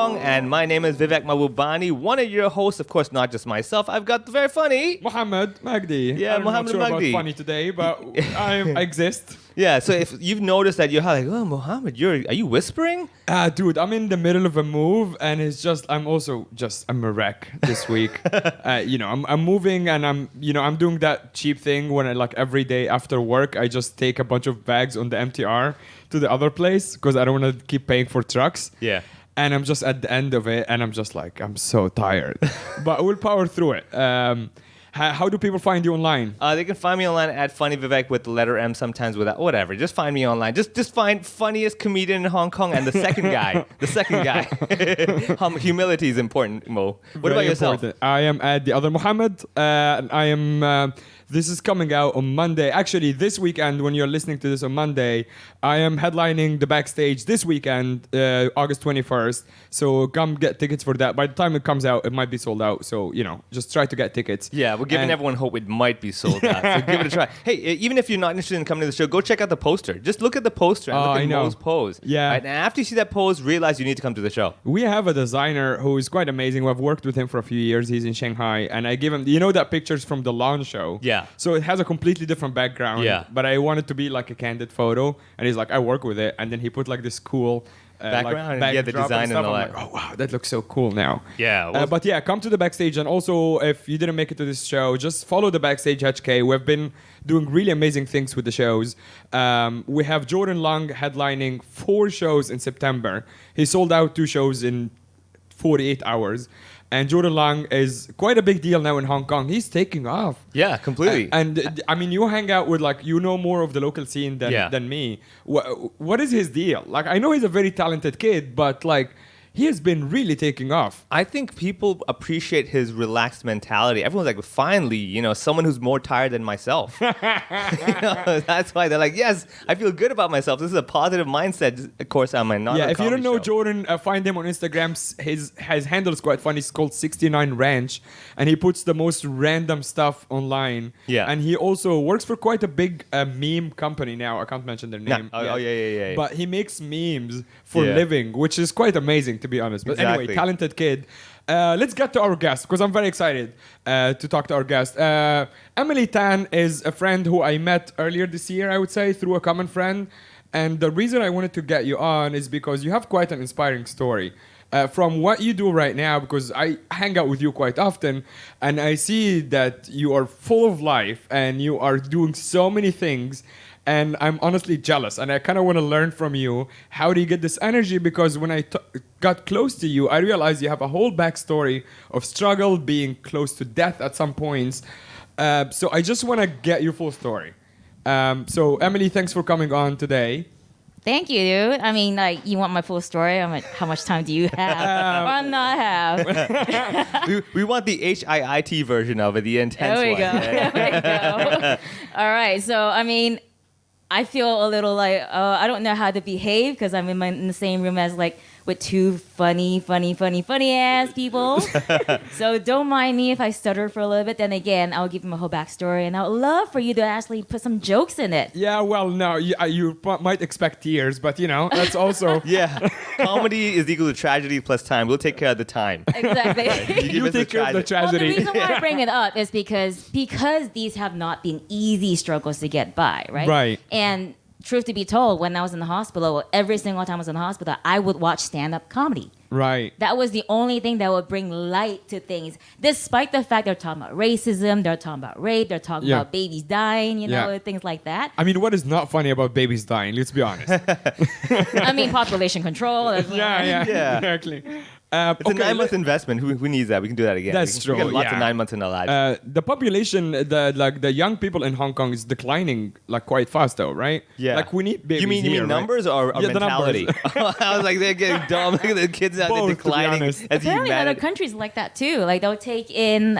And my name is Vivek Mahbubani, one of your hosts, of course, not just myself. I've got the very funny Mohammed Magdi. Yeah, I'm Mohammed not sure Magdi. about funny today, but I exist. Yeah, so if you've noticed that you're like, oh, Mohammed, are you whispering? Dude, I'm in the middle of a move, and I'm a wreck this week. I'm moving, and I'm doing that cheap thing when every day after work, I just take a bunch of bags on the MTR to the other place because I don't want to keep paying for trucks. Yeah. And I'm just at the end of it, and I'm just like, I'm so tired. But we'll power through it. How do people find you online? They can find me online at Funny Vivek with the letter M, sometimes without, whatever. Just find me online. Just find funniest comedian in Hong Kong and the second guy. Humility is important, Mo. What about yourself? Important. I am at the other Mohammed. And I am... This is coming out on Monday. Actually, this weekend, when you're listening to this on Monday, I am headlining the backstage this weekend, August 21st. So come get tickets for that. By the time it comes out, it might be sold out. So, just try to get tickets. Yeah, we're giving everyone hope it might be sold out. So give it a try. Hey, even if you're not interested in coming to the show, go check out the poster. Just look at the poster and look at Mo's pose. Yeah. Right? And after you see that pose, realize you need to come to the show. We have a designer who is quite amazing. I've worked with him for a few years. He's in Shanghai. And I give him, that pictures from the launch show? Yeah. So it has a completely different background. Yeah. But I want it to be like a candid photo. And he's like, I work with it. And then he put this cool background. Yeah, the design and all that. I'm like, oh, wow, that looks so cool now. Yeah. Well, but yeah, come to the backstage. And also, if you didn't make it to this show, just follow the Backstage HK. We've been doing really amazing things with the shows. We have Jordan Long headlining 4 shows in September. He sold out 2 shows in 48 hours. And Jordan Long is quite a big deal now in Hong Kong. He's taking off. Yeah, completely. You hang out with more of the local scene than me. What is his deal? I know he's a very talented kid, but he has been really taking off. I think people appreciate his relaxed mentality. Everyone's like, finally, someone who's more tired than myself. That's why they're like, yes, I feel good about myself. This is a positive mindset. Of course, I'm not. Yeah, if you don't know Jordan, find him on Instagram. His handle is quite funny. It's called 69 Ranch, and he puts the most random stuff online. Yeah, and he also works for quite a big meme company now. I can't mention their name. Yeah. But he makes memes for a living, which is quite amazing, to be honest. But anyway, talented kid. Let's get to our guest, because I'm very excited to talk to our guest. Emily Tan is a friend who I met earlier this year, I would say, through a common friend. And the reason I wanted to get you on is because you have quite an inspiring story. From what you do right now, because I hang out with you quite often, and I see that you are full of life and you are doing so many things. And I'm honestly jealous, and I kind of want to learn from you. How do you get this energy? Because when I got close to you, I realized you have a whole backstory of struggle, being close to death at some points. So I just want to get your full story. So Emily, thanks for coming on today. Thank you, dude. I mean, you want my full story? I'm like, how much time do you have or not have? we want the HIIT version of it, the intense one. There we go. All right. So, I feel a little I don't know how to behave because I'm in the same room as with 2 funny ass people. So don't mind me if I stutter for a little bit. Then again, I'll give them a whole backstory, and I would love for you to actually put some jokes in it. Yeah, well, no, you might expect tears, but that's also... Yeah, comedy is equal to tragedy plus time. We'll take care of the time. Exactly. You take care of the tragedy. Well, the reason why I bring it up is because these have not been easy struggles to get by, right? Right. And truth to be told, when I was in the hospital, every single time I was in the hospital, I would watch stand-up comedy. Right. That was the only thing that would bring light to things, despite the fact they're talking about racism, they're talking about rape, they're talking about babies dying, things like that. What is not funny about babies dying? Let's be honest. Population control. Yeah, exactly. It's a 9-month investment. Who needs that? We can do that again. That's true. We got lots of 9 months in our lives. The population, the young people in Hong Kong is declining quite fast, though, right? Yeah. We need babies. You mean numbers or mentality? I was like, they're getting dumb. Look at the kids out there declining as apparently, humanity. other countries like that too. They'll take in,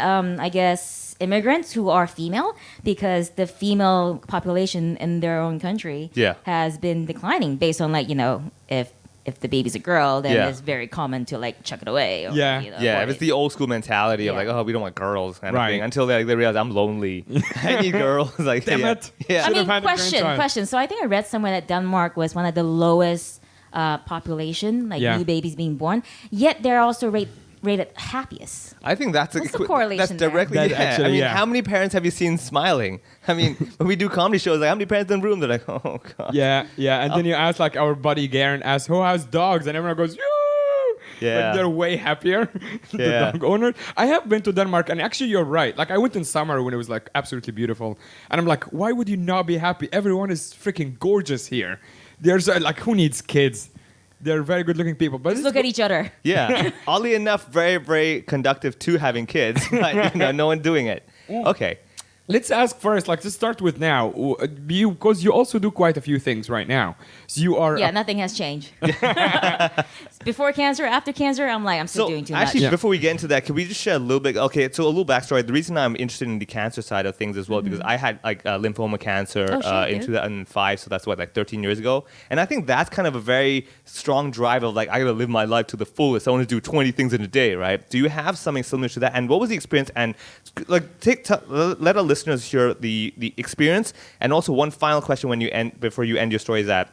immigrants who are female because the female population in their own country has been declining based on if the baby's a girl, then it's very common to if it's the old school mentality of we don't want girls kind of thing until they realize I'm lonely. I need girls. Damn it. Yeah. Question. So I think I read somewhere that Denmark was one of the lowest population, like new babies being born. Yet they're also rated happiest. I think that's What's the correlation that's directly. there? Yeah. Actually, I mean, yeah. how many parents have you seen smiling? I mean, when we do comedy shows, like how many parents in the room? They're like, oh god. Yeah, and then you ask like our buddy Garen asks who has dogs, and everyone goes, yoo! Yeah. Like, they're way happier. The Yeah. dog owner. I have been to Denmark, and actually you're right. Like I went in summer when it was like absolutely beautiful, and I'm like, why would you not be happy? Everyone is freaking gorgeous here. There's like who needs kids? They're very good-looking people. But Just look at each other. Yeah. Oddly enough, very, very conductive to having kids, but no one doing it. Okay. Let's ask first, like, to start with now, because you also do quite a few things right now. So you are... Yeah, nothing has changed. Before cancer, after cancer, I'm still doing too much. Actually, before we get into that, can we just share a little bit? Okay, so a little backstory. The reason I'm interested in the cancer side of things as well, because I had like lymphoma cancer in 2005, so that's like 13 years ago. And I think that's kind of a very strong drive of like, I gotta live my life to the fullest. I want to do 20 things in a day, right? Do you have something similar to that? And what was the experience? And like, let our listeners hear the experience. And also, one final question before you end your story is that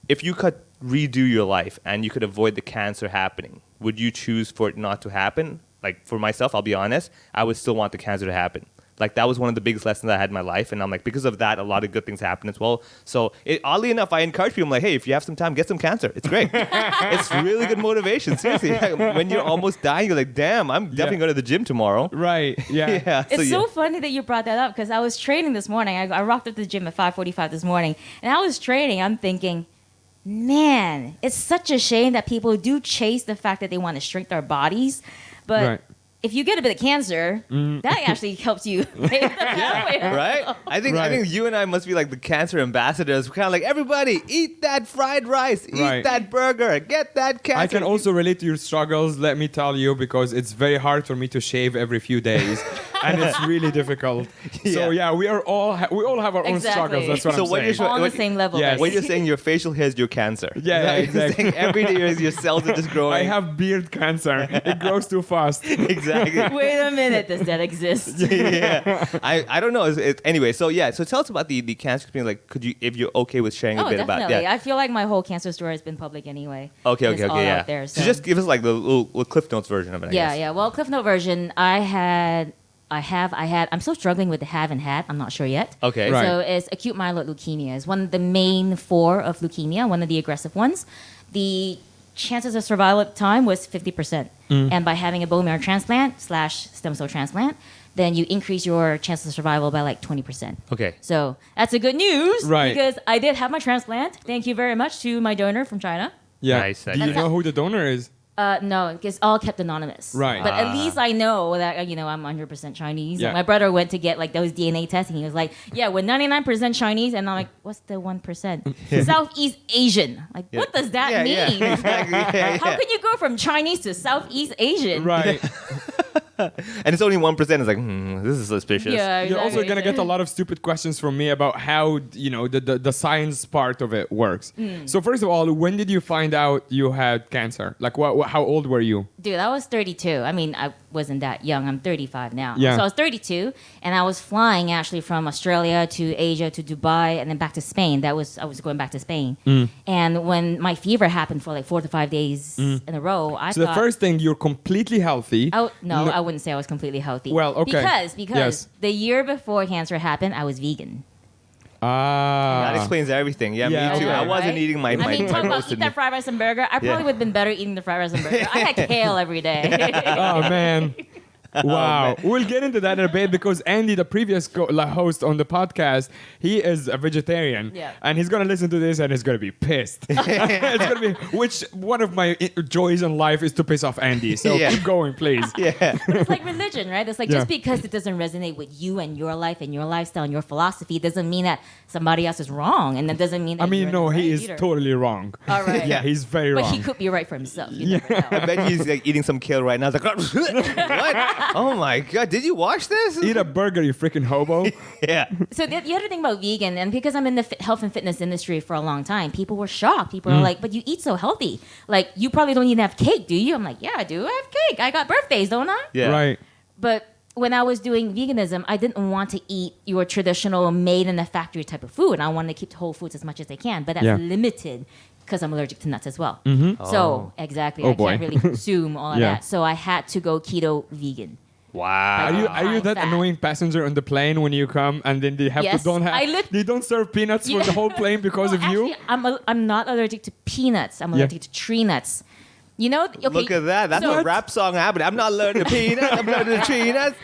if you could redo your life and you could avoid the cancer happening, would you choose for it not to happen? Like for myself, I'll be honest, I would still want the cancer to happen. Like that was one of the biggest lessons I had in my life, and I'm like, because of that, a lot of good things happen as well. So oddly enough, I encourage people, I'm like, hey, if you have some time, get some cancer. It's great. It's really good motivation. Seriously, when you're almost dying, you're like, damn, I'm definitely going to the gym tomorrow. Right. Yeah. Yeah. It's so funny that you brought that up because I was training this morning. I rocked up to the gym at 5:45 this morning, and I was training. I'm thinking, man, it's such a shame that people do chase the fact that they want to shrink their bodies, but. Right. If you get a bit of cancer, that actually helps you. Yeah, right? I think you and I must be like the cancer ambassadors. We're kind of like, everybody, eat that fried rice, eat that burger, get that cancer. I can also relate to your struggles, let me tell you, because it's very hard for me to shave every few days. And it's really difficult. So yeah, we all have our own struggles. That's what I'm saying. All on the same level. Yes. When you're saying your facial hair is your cancer. Yeah, exactly. Every day your cells are just growing. I have beard cancer. It grows too fast. Exactly. Wait a minute, does that exist? Yeah. I don't know. Anyway, so tell us about the cancer experience. Like, could you, if you're okay with sharing a bit definitely. about it. Yeah. I feel like my whole cancer story has been public anyway. Okay, It's all yeah. out there, so just give us like the little Cliff Notes version of it. I guess. Yeah. Well, Cliff Note version, I'm still struggling with the have and had. I'm not sure yet. Okay. Right. So it's acute myeloid leukemia. It's one of the main four of leukemia, one of the aggressive ones. The chances of survival at the time was 50%. And by having a bone marrow transplant / stem cell transplant, then you increase your chances of survival by like 20%. Okay. So that's a good news. Right. Because I did have my transplant. Thank you very much to my donor from China. Yeah. Nice. Do you know who the donor is? No, it's all kept anonymous. Right. But at least I know that, I'm 100% Chinese. Yeah. My brother went to get like those DNA tests and he was like, yeah, we're 99% Chinese. And I'm like, what's the 1%? Southeast Asian. Like, what does that mean? Yeah, exactly. How can you go from Chinese to Southeast Asian? Right. And it's only 1%. It's like, this is suspicious. Yeah, You're also going to get a lot of stupid questions from me about how, the science part of it works. So first of all, when did you find out you had cancer? Like, how old were you? Dude, I was 32. I mean, I wasn't that young. I'm 35 now. Yeah. So I was 32, and I was flying actually from Australia to Asia to Dubai and then back to Spain. I was going back to Spain. And when my fever happened for like 4 to 5 days in a row, I So thought... the first thing, you're completely healthy. No, I wouldn't say I was completely healthy. Well, okay. Because Yes. the year before cancer happened, I was vegan. That explains everything. Yeah, Yeah, me too. okay. I wasn't Right? eating my talk about roasted eat that meat. fried rice and burger. I probably would have been better eating the fried rice and burger. I had kale every day. Oh, man. Wow. We'll get into that in a bit because Andy, the previous host on the podcast, he is a vegetarian. Yeah. And he's going to listen to this and he's going to be pissed. It's going to be, which one of my joys in life is to piss off Andy. So keep going, please. It's like religion, right? It's like Yeah. just because it doesn't resonate with you and your life and your lifestyle and your philosophy doesn't mean that somebody else is wrong. And that doesn't mean that you're No, the he right is either. totally wrong. All right. Yeah, he's very But wrong. he could be right for himself. You never know. I bet he's like eating some kale right now. It's like, what? Oh my god! Did you watch this? Eat a burger, you freaking hobo. Yeah. So the other thing about vegan, and because I'm in the health and fitness industry for a long time, people were shocked. People are like, but you eat so healthy. Like, you probably don't even have cake, do you? I'm like, yeah, I do. I have cake. I got birthdays, don't I? Yeah. Right. But when I was doing veganism, I didn't want to eat your traditional made in a factory type of food. I wanted to keep whole foods as much as I can, but that's limited because I'm allergic to nuts as well. Mm-hmm. So exactly, Oh, I boy. can't really consume all of Yeah. that. So I had to go keto vegan. Wow. Are you that Fat. annoying passenger on the plane when you come and then they have Yes. they don't serve peanuts for the whole plane because of Actually, you? I'm not allergic to peanuts. I'm allergic to tree nuts. You know, okay, Look at that. That's so, a rap song happening. I'm not learning to peanuts. I'm learning to peanuts.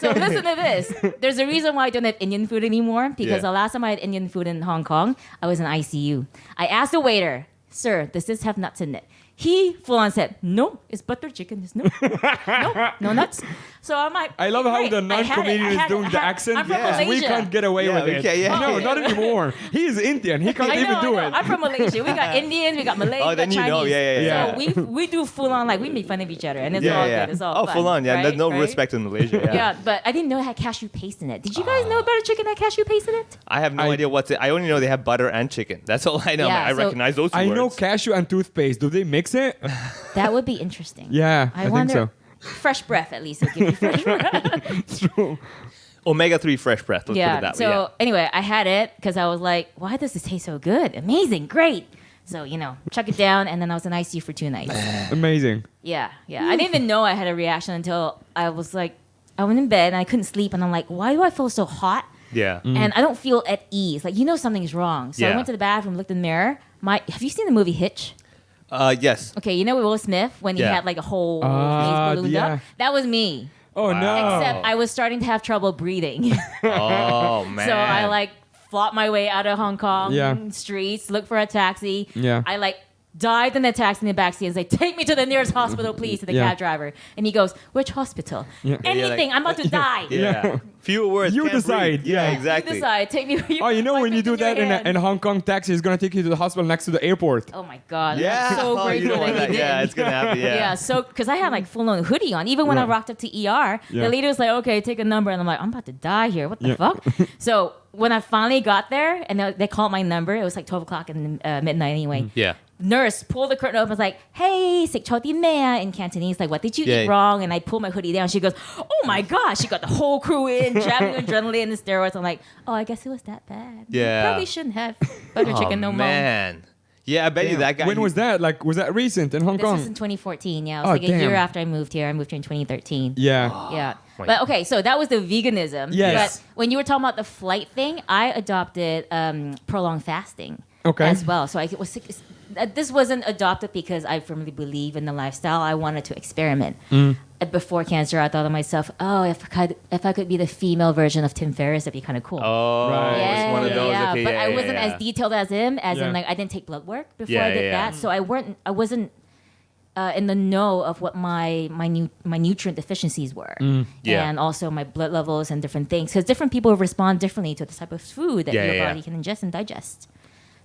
So listen to this. There's a reason why I don't have Indian food anymore because the last time I had Indian food in Hong Kong, I was in ICU. I asked the waiter, "Sir, does this have nuts in it?" He full on said, "No, it's butter chicken. There's no nuts." So I'm like, I love how great. the non-comedian is doing the accent I'm from because we Malaysia. can't get away with it. No, not anymore. He is Indian. He can't even do it. I'm from Malaysia. We got Indians, we got Malays, Oh, we got then you Chinese. know. Yeah. So we do full on, like we make fun of each other, and it's all good. It's all Oh, fun, full on. Yeah, right? there's no Right? respect in Malaysia. Yeah. Yeah, but I didn't know it had cashew paste in it. Did you guys know butter chicken had cashew paste in it? I have no idea what's it. I only know they have butter and chicken. That's all I know. Yeah, I so- recognize those two I know words. cashew and toothpaste. Do they mix it? That would be interesting. Yeah, I think wonder. so. Fresh breath, at least. It'll give you fresh breath. True. Omega-3 fresh breath. Let's put it that way. So anyway, I had it because I was like, why does this taste so good? Amazing, great. So, chuck it down, and then I was in ICU for 2 nights. Amazing. Yeah. I didn't even know I had a reaction until I was like, I went in bed and I couldn't sleep, and I'm like, why do I feel so hot? Yeah. And I don't feel at ease. Like, something's wrong. So I Yeah. went to the bathroom, looked in the mirror. Have you seen the movie Hitch? Yes. Okay, with Will Smith when he Yeah. had like a whole Ah, face ballooned yeah. up? That was me. Oh, Wow. no. Except I was starting to have trouble breathing. Oh man. So I fought my way out of Hong Kong Yeah. streets, looked for a taxi. Yeah. I dived in the taxi in the backseat and said, "Take me to the nearest hospital, please," to the Yeah. cab driver. And he goes, "Which hospital?" Yeah. Anything. I'm about to die. Yeah. Fewer words. You can't decide, breathe. yeah. Yeah. Exactly. You decide. Take me. Oh, when you do that in in a Hong Kong taxi, it's going to take you to the hospital next to the airport. Oh my God. Yeah. I'm so Oh, you grateful don't want that he that. Yeah, did. it's gonna happen. Yeah. Yeah, so because I had full on hoodie on, even when I Yeah. rocked up to ER, Yeah. the lady was like, "Okay, take a number," and I'm like, "I'm about to die here. What the Yeah. fuck?" So when I finally got there and they called my number, it was like 12 o'clock in midnight anyway. Yeah. Nurse pulled the curtain open, was like, "Hey, sik chao din mea," in Cantonese, like, "What did you Yeah. eat wrong?" And I pulled my hoodie down. She goes, "Oh my gosh!" She got the whole crew in, jabbing adrenaline and steroids. I'm like, "Oh, I guess it was that bad. Yeah. Probably shouldn't have butter chicken no more." Man. Yeah, I bet you that guy. When was that? Was that recent in Hong This Kong? was in 2014. Yeah, it was Oh, like a year damn. after I moved here. I moved here in 2013. Yeah. Yeah. my But okay, so that was the veganism. Yes. But when you were talking about the flight thing, I adopted prolonged fasting Okay. as well. So this wasn't adopted because I firmly believe in the lifestyle. I wanted to experiment. Before cancer, I thought to myself, oh, if I could be the female version of Tim Ferriss, that'd be kind of cool. Oh, Right. it's one of those. Yeah, Okay, but yeah, I yeah, wasn't yeah. as detailed as him, as Yeah. in I didn't take blood work before Yeah, I did yeah, yeah. that, so I wasn't in the know of what my nutrient deficiencies were, Yeah. and also my blood levels and different things, because different people respond differently to the type of food that Yeah, your yeah, body yeah. can ingest and digest.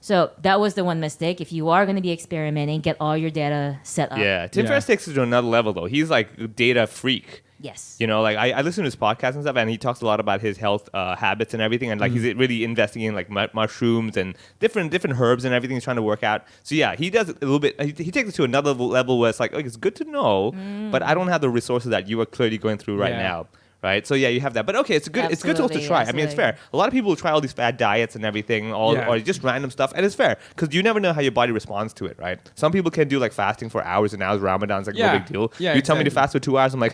So that was the one mistake. If you are going to be experimenting, get all your data set up. Yeah. Tim Yeah. Ferriss takes it to another level, though. He's like a data freak. Yes. I listen to his podcast and stuff, and he talks a lot about his health habits and everything, and he's really investing in mushrooms and different herbs and everything he's trying to work out. So yeah, he does a little bit. He takes it to another level where it's like it's good to know, but I don't have the resources that you are clearly going through right Yeah. now. Right, so yeah, you have that, but okay, it's good to also Absolutely, try. I mean, it's fair. absolutely. A lot of people will try all these fad diets and everything, Yeah. or just random stuff, and it's fair because you never know how your body responds to it, right? Some people can do fasting for hours and hours. Ramadan's no Yeah. big deal. Yeah, You tell me to exactly. fast for 2 hours, I'm like,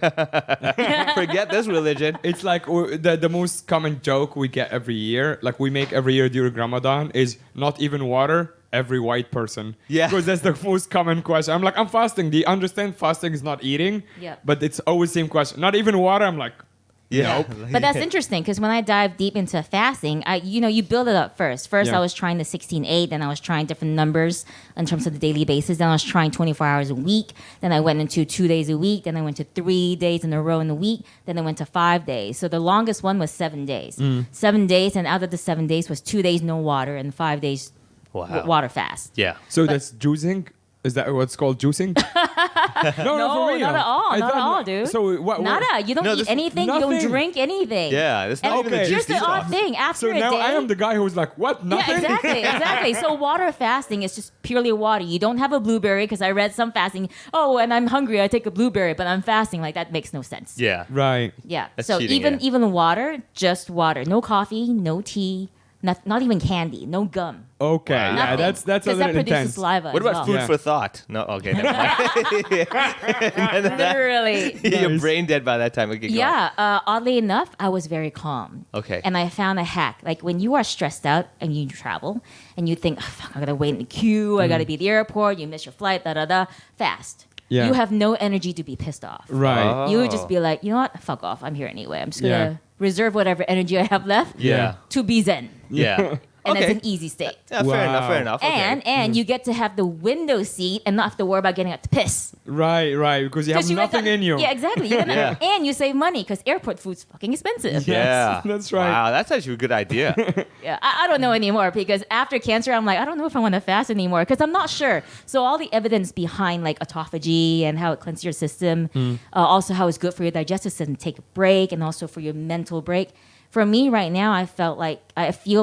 forget this religion. It's like the most common joke we get every year, we make every year during Ramadan, is not even water, every white person. Yeah. Because that's the most common question. I'm like, I'm fasting. Do you understand fasting is not eating? Yeah. But it's always the same question. Not even water. I'm like, Yeah, nope. But that's interesting because when I dive deep into fasting, you build it up first. First, Yeah. I was trying the 16/8, then I was trying different numbers in terms of the daily basis. Then I was trying 24 hours a week. Then I went into 2 days a week. Then I went to 3 days in a row in the week. Then I went to 5 days. So the longest one was 7 days. 7 days, and out of the 7 days was 2 days no water and 5 days Wow. water fast. Yeah. So that's juicing? Is that what's called juicing? no, No, for real. not at all. I Not at thought- all, dude. So what? Nada. You don't No, eat this- anything. You don't nothing. drink anything. Yeah, it's not And even the here's juicy the stuff. odd thing. After So a now day, I am the guy who's like, what? Nothing? Yeah, exactly, exactly. So water fasting is just purely water. You don't have a blueberry because I read some fasting. Oh, and I'm hungry. I take a blueberry, but I'm fasting. Like that makes no sense. Yeah. Right. Yeah. That's So cheating, even yeah. even water, just water. No coffee, no tea, not even candy, no gum. Okay, Wow. yeah, Nothing. that's a Because little that produces intense. saliva. What as about well. food Yeah. for thought? No, okay, never mind. Literally. You're Nice. brain dead by that time. Okay, go on. Yeah, oddly enough, I was very calm. Okay. And I found a hack. Like when you are stressed out and you travel and you think, oh, fuck, I gotta wait in the queue, I gotta be at the airport, you miss your flight, fast. Yeah. You have no energy to be pissed off. Right. You would just be like, you know what? Fuck off. I'm here anyway. I'm just gonna Yeah. reserve whatever energy I have left Yeah. to be zen. Yeah. And Okay. it's an easy state. Yeah, Wow. fair enough. Okay. And you get to have the window seat and not have to worry about getting up to piss. Right, because you have 'Cause nothing in you. Yeah, exactly. Yeah. And you save money because airport food's fucking expensive. Yeah, that's right. Wow, that's actually a good idea. Yeah, I don't know anymore because after cancer, I'm like, I don't know if I want to fast anymore because I'm not sure. So all the evidence behind like autophagy and how it cleanses your system, also how it's good for your digestive system, take a break, and also for your mental break. For me right now, I feel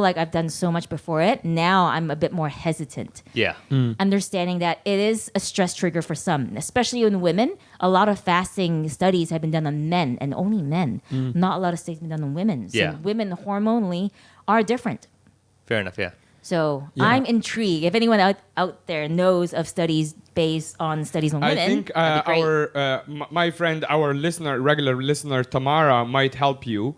like I've done so much before it. Now I'm a bit more hesitant. Yeah. Understanding that it is a stress trigger for some, especially in women. A lot of fasting studies have been done on men and only men. Not a lot of studies have been done on women. So Yeah. women hormonally are different. Fair enough. Yeah. So Yeah. I'm intrigued. If anyone out there knows of studies based on studies on women, I think that'd be great. my friend, our regular listener, Tamara, might help you.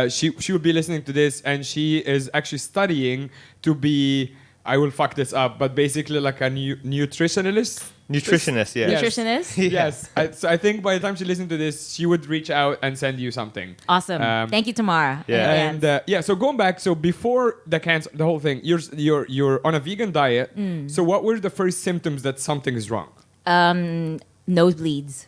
She will be listening to this, and she is actually studying to be. I will fuck this up, but basically like a nutritionist. Nutritionist. Yeah. Yes. Nutritionist? Yes. So I think by the time she listens to this, she would reach out and send you something. Awesome. Thank you, Tamara. in Yeah. advance. And so going back, so before the cancer, the whole thing, you're on a vegan diet. So what were the first symptoms that something is wrong? Nosebleeds.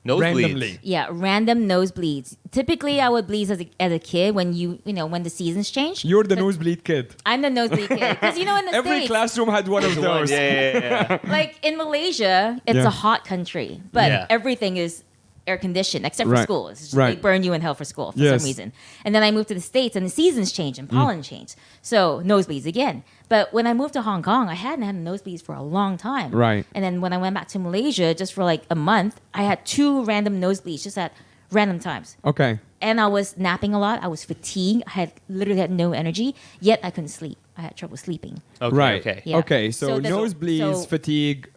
Nosebleeds. Randomly. Yeah, random nosebleeds. Typically, I would bleed as a kid when when the seasons change. You're the nosebleed kid. I'm the nosebleed kid because in the Every States, classroom had one of those. Yeah. like in Malaysia, it's Yeah. a hot country, but Yeah. everything is air conditioned except for Right. school. It's just, Right. They burn you in hell for school for Yes. some reason. And then I moved to the States and the seasons change and pollen change. So nosebleeds again. But when I moved to Hong Kong, I hadn't had nosebleeds for a long time. Right. And then when I went back to Malaysia just for like a month, I had 2 random nosebleeds just at random times. Okay. And I was napping a lot. I was fatigued. I literally had no energy, yet I couldn't sleep. I had trouble sleeping. Okay. Right. Okay. Yeah. Okay. So, So the- nosebleeds, so- fatigue,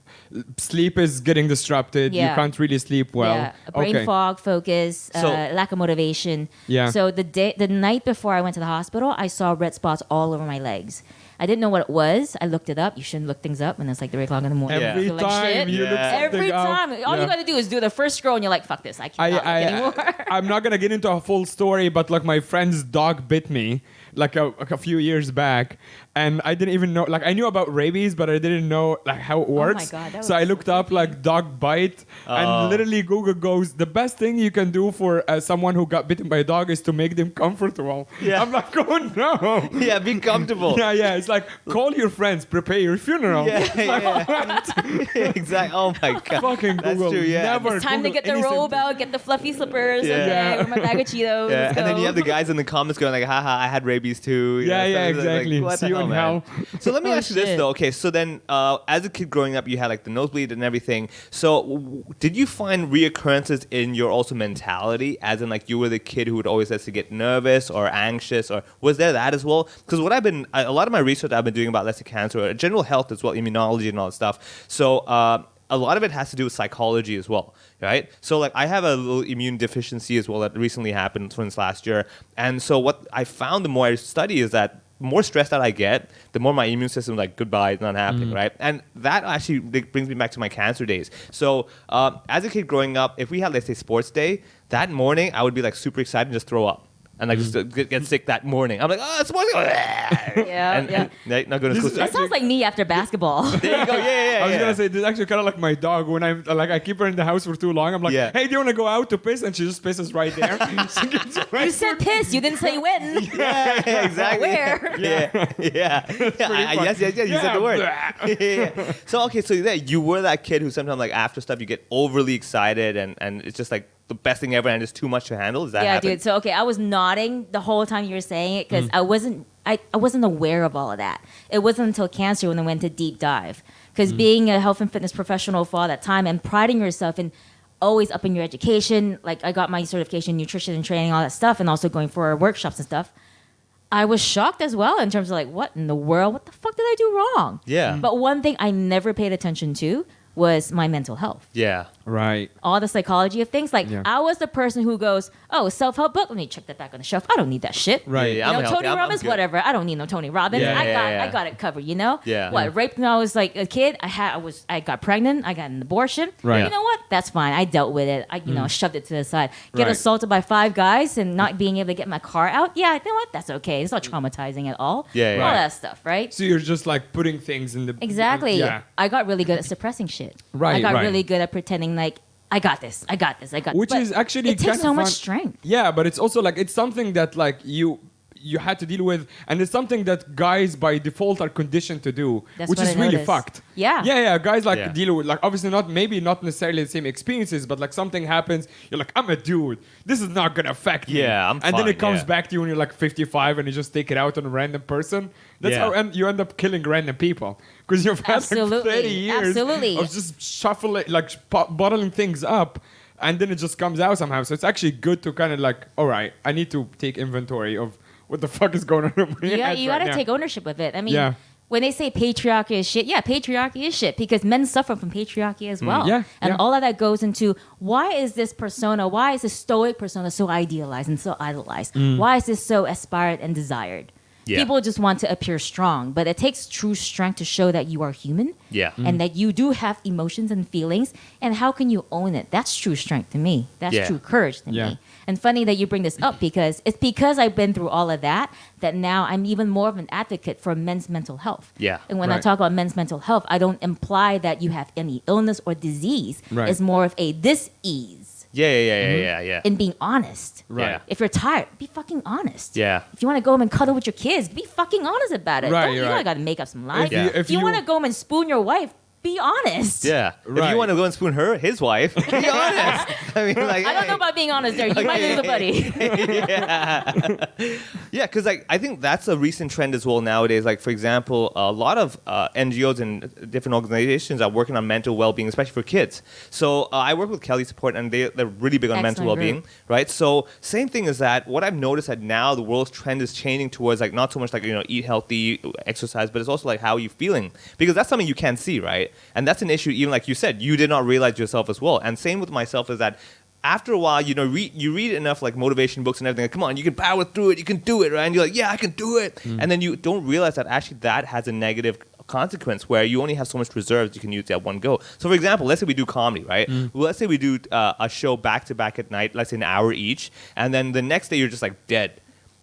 sleep is getting disrupted. You Yeah. can't really sleep well. Yeah, brain Okay. fog, focus, So- lack of motivation. Yeah. So the night before I went to the hospital, I saw red spots all over my legs. I didn't know what it was. I looked it up. You shouldn't look things up when it's like 3 o'clock in the morning. Yeah. Every You feel like time shit. you look Yeah. something Every up. time, all Yeah. you gotta do is do the first scroll, and you're like, "Fuck this! I can't look anymore." I'm not gonna get into a full story, but like my friend's dog bit me like a few years back, and I didn't even know. Like I knew about rabies, but I didn't know like how it works. God, that so I was looked up like dog bite, and literally Google goes, the best thing you can do for someone who got bitten by a dog is to make them comfortable. Yeah. I'm like, oh no. Yeah. Be comfortable. Yeah. It's like call your friends, prepare your funeral. Yeah. Exactly. Oh my god. Fucking That's Google. true, yeah. Never It's time to Google get the any robe symptom. out, get the fluffy slippers. Yeah. Okay, with my bag of Cheetos. Yeah, let's and then go. you have the guys in the comments going like, haha, I had rabies too. You Yeah, know, yeah, stuff like, exactly. what See the you hell, in man? hell. So let me Oh, ask you this shit. though. Okay, so then as a kid growing up, you had like the nosebleed and everything. So did you find reoccurrences in your also mentality, as in like you were the kid who would always have to get nervous or anxious, or was there that as well? Because what a lot of my research I've been doing about let's say cancer, or general health as well, immunology and all that stuff. So a lot of it has to do with psychology as well, right? So like I have a little immune deficiency as well that recently happened since last year. And so what I found the more I study is that the more stressed out I get, the more my immune system is like, goodbye, it's not happening, right? And that actually brings me back to my cancer days. So as a kid growing up, if we had, let's say, sports day, that morning I would be like super excited and just throw up. And like just get sick that morning. I'm like, oh, it's morning. Yeah. And not going to This school. is That sounds like me after basketball. There you go. Yeah. I was gonna say this is actually kind of like my dog. When I'm like, I keep her in the house for too long. I'm like, Yeah. hey, do you want to go out to piss? And she just pisses right there. She gets right You said piss. You didn't say when. Yeah, exactly. Where? Yeah. Yes. You said the word. Yeah. So okay, so yeah, you were that kid who sometimes like after stuff you get overly excited and it's just like the best thing ever and it's too much to handle. Is that Yeah, happen? dude. So okay, I was nodding the whole time you were saying it because I wasn't aware of all of that. It wasn't until cancer when I went to deep dive. Because being a health and fitness professional for all that time and priding yourself in always upping your education, like I got my certification in nutrition and training, all that stuff, and also going for workshops and stuff. I was shocked as well in terms of like, what in the world? What the fuck did I do wrong? Yeah. But one thing I never paid attention to was my mental health. Yeah. Right. All the psychology of things. Like, I was the person who goes, oh, self-help book, let me check that back on the shelf. I don't need that shit. Right. Yeah, You I'm know, healthy. Tony Robbins, good. whatever. I don't need no Tony Robbins. Yeah, I got it covered, you know? Yeah. What, raped when I was like a kid? I got pregnant. I got an abortion. Right. You know what? That's fine. I dealt with it. I shoved it to the side. Get Right. assaulted by 5 guys and not being able to get my car out. Yeah, you know what? That's okay. It's not traumatizing at all. Yeah, yeah. All Right. that stuff, right? So you're just like putting things in the Exactly. Yeah. I got really good at suppressing shit. Right, I got right. really good at pretending like I got this. Which But is actually it takes kind so of much fun. strength. Yeah, but it's also like it's something that like you had to deal with, and it's something that guys by default are conditioned to do, That's which what is I really noticed. fucked. Yeah. Yeah. Guys like Yeah. deal with like obviously not necessarily the same experiences, but like something happens, you're like, I'm a dude. This is not gonna affect me. Yeah, I'm And then fine, it comes yeah. back to you when you're like 55 and you just take it out on a random person. That's Yeah. how you end up killing random people because you've had like Absolutely. 30 years Absolutely. of just shuffling, like bottling things up. And then it just comes out somehow. So it's actually good to kind of like, all right, I need to take inventory of what the fuck is going on in my head You right got to now. take ownership of it. I mean, Yeah. when they say patriarchy is shit, yeah, patriarchy is shit because men suffer from patriarchy as well. Yeah, And yeah. all of that goes into why is this stoic persona so idealized and so idolized? Why is this so aspired and desired? Yeah. People just want to appear strong, but it takes true strength to show that you are human Yeah. and that you do have emotions and feelings. And how can you own it? That's true strength to me. That's Yeah. true courage to Yeah. me. And funny that you bring this up because it's because I've been through all of that now I'm even more of an advocate for men's mental health. Yeah. And when I Right. talk about men's mental health, I don't imply that you have any illness or disease. Right. It's more of a dis-ease Yeah. in being honest. Right. Yeah. If you're tired, be fucking honest. Yeah. If you want to go home and cuddle with your kids, be fucking honest about it. Right, You right. don't gotta make up some lies. If If you want to go home and spoon your wife, be honest. Yeah. If Right. you want to go and spoon his wife, be honest. I mean, like, I don't know about being honest there. You might lose a buddy. Yeah, because like I think that's a recent trend as well nowadays. Like for example, a lot of NGOs and different organizations are working on mental well-being, especially for kids. So I work with Kelly Support, and they're really big on mental Excellent well-being, group. right? So same thing is that what I've noticed that now the world's trend is changing towards like not so much like eat healthy, exercise, but it's also like how are you feeling, because that's something you can't see, right? And that's an issue. Even like you said, you did not realize yourself as well. And same with myself is that. After a while, you read enough like motivation books and everything. Like, come on, you can power through it. You can do it, right? And you're like, yeah, I can do it. And then you don't realize that actually that has a negative consequence where you only have so much reserves you can use at one go. So, for example, let's say we do comedy, right? Well, let's say we do a show back to back at night, let's say an hour each, and then the next day you're just like dead.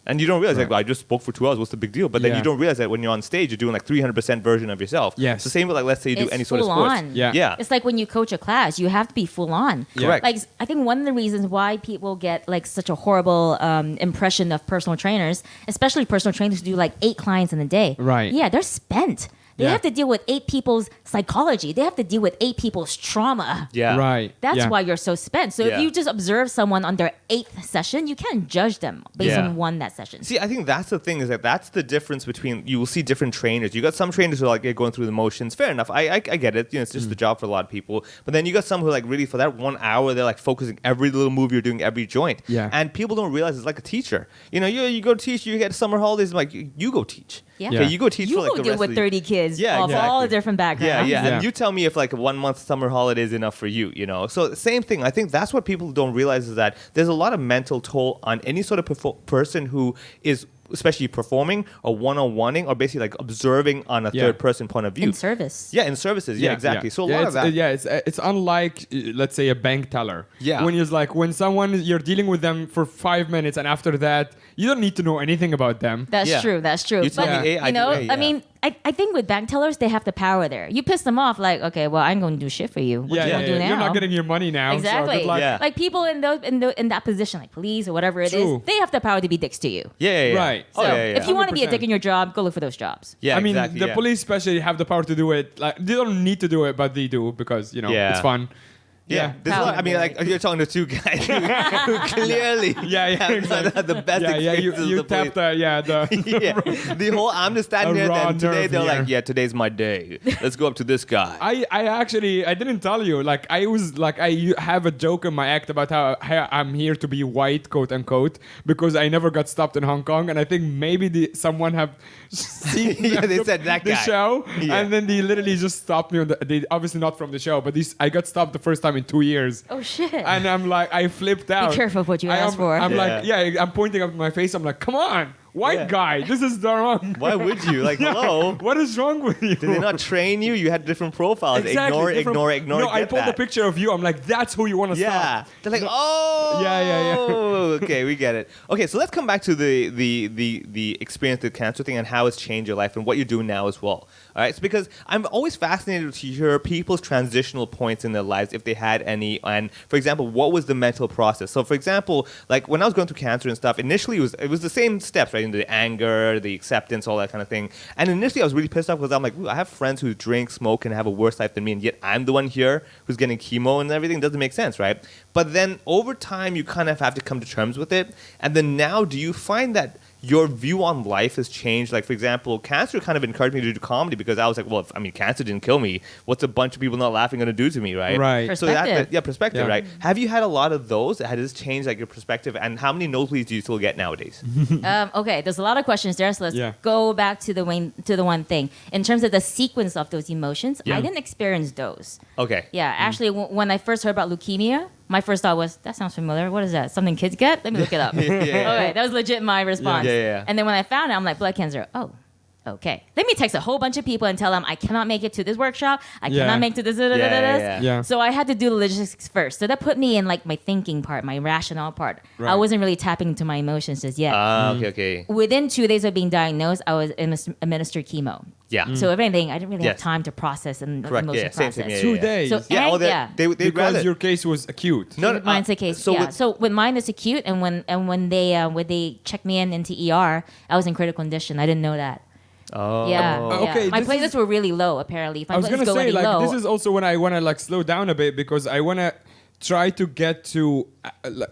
And you don't realize, like, well, I just spoke for 2 hours. What's the big deal? But then you don't realize that when you're on stage, you're doing like 300% version of yourself. Yes. It's the same with, like, let's say you do It's any sort of full sports. on. Yeah. Yeah. It's like when you coach a class, you have to be full on. Correct. Like I think one of the reasons why people get like such a horrible impression of personal trainers, especially personal trainers who do like 8 clients in a day. Right. Yeah, they're spent. They Yeah. have to deal with 8 people's psychology. They have to deal with 8 people's trauma. Yeah. Right. That's yeah. why you're so spent. So Yeah. if you just observe someone on their 8th session, you can't judge them based Yeah. on that session. See, I think that's the thing, is that that's the difference between, you will see different trainers. You got some trainers who are like going through the motions. Fair enough. I get it. It's just the job for a lot of people. But then you got some who like really for that 1 hour, they're like focusing every little move you're doing, every joint. Yeah. And people don't realize it's like a teacher. You go teach, you get summer holidays, like you go teach. Yeah. Okay, you go teach You for like go the deal rest with of the 30 kids Yeah, of all exactly. different Yeah, backgrounds. yeah, Yeah. and you tell me if like a 1 month summer holiday is enough for you, So same thing. I think that's what people don't realize, is that there's a lot of mental toll on any sort of person who is especially performing or one-on-oneing or basically like observing on a Yeah. third person point of view. In service. Yeah, in services. Yeah, exactly. So a lot of that. It's unlike let's say a bank teller. Yeah. When someone you're dealing with them for 5 minutes and after that you don't need to know anything about them. That's Yeah. true. That's true. You tell But me A, I do A, yeah. I mean, I think with bank tellers, they have the power there. You piss them off, like, okay, well, I'm going to do shit for you. What you gonna do now? You're not getting your money now. Exactly. So good luck. Yeah. Like people in that position, like police or whatever it True. is, they have the power to be dicks to you. Yeah. Right. Oh, So yeah, yeah. if you want to be a 100%. dick in your job, go look for those jobs. Yeah, I mean, exactly, the yeah. police especially have the power to do it. Like they don't need to do it, but they do because Yeah. it's fun. Yeah, this is what, I mean, like you're talking to two guys who clearly have exactly. the best experiences. You tapped the whole I'm just standing there. Then today they're like, yeah, today's my day. Let's go up to this guy. I didn't tell you. Like I was like I have a joke in my act about how I'm here to be white, quote unquote, because I never got stopped in Hong Kong, and I think maybe someone have seen they said that the guy. show, and then they literally just stopped me. They obviously not from the show, but I got stopped the first time in 2 years. Oh shit! And I'm like, I flipped out. Be careful of what you ask for. I'm like, I'm pointing up my face. I'm like, come on, white guy, this is the wrong. Why would you? Like, hello. What is wrong with you? Did they not train you? You had different profiles. Exactly, Ignore. No, I pulled a picture of you. I'm like, that's who you want to stop. They're like, oh. Yeah. Okay, we get it. Okay, so let's come back to the experience with the cancer thing and how it's changed your life and what you're doing now as well. All right, it's because I'm always fascinated to hear people's transitional points in their lives, if they had any. And for example, what was the mental process? So for example, like when I was going through cancer and stuff, initially it was the same steps, right? The anger, the acceptance, all that kind of thing. And initially I was really pissed off because I'm like, I have friends who drink, smoke, and have a worse life than me, and yet I'm the one here who's getting chemo and everything. It doesn't make sense, right? But then over time, you kind of have to come to terms with it. And then now, do you find that your view on life has changed? Like, for example, cancer kind of encouraged me to do comedy because I was like, well, if cancer didn't kill me, what's a bunch of people not laughing going to do to me, right? Right. Perspective. So perspective, right? Have you had a lot of those? Has this changed like your perspective? And how many nosebleeds do you still get nowadays? Okay, there's a lot of questions there, so let's go back to the one thing. In terms of the sequence of those emotions, I didn't experience those. Okay. Yeah, actually, when I first heard about leukemia, my first thought was, that sounds familiar. What is that? Something kids get? Let me look it up. Okay, that was legit my response. Yeah. And then when I found it, I'm like, blood cancer. Oh, okay. Let me text a whole bunch of people and tell them I cannot make it to this workshop. I cannot make it to this. Yeah. So I had to do the logistics first. So that put me in like my thinking part, my rational part. Right. I wasn't really tapping into my emotions just yet. Okay. Within 2 days of being diagnosed, I was administered chemo. Yeah. So if anything, I didn't really have time to process and emotion process. Same. 2 days. So, because your case was acute. No, mine's a case. So with mine is acute, and when they checked me into ER, I was in critical condition. I didn't know that. Oh. Yeah. Okay, My platelets were really low. Apparently, if I was gonna say like low, this is also when I want to like slow down a bit because I want to try to get to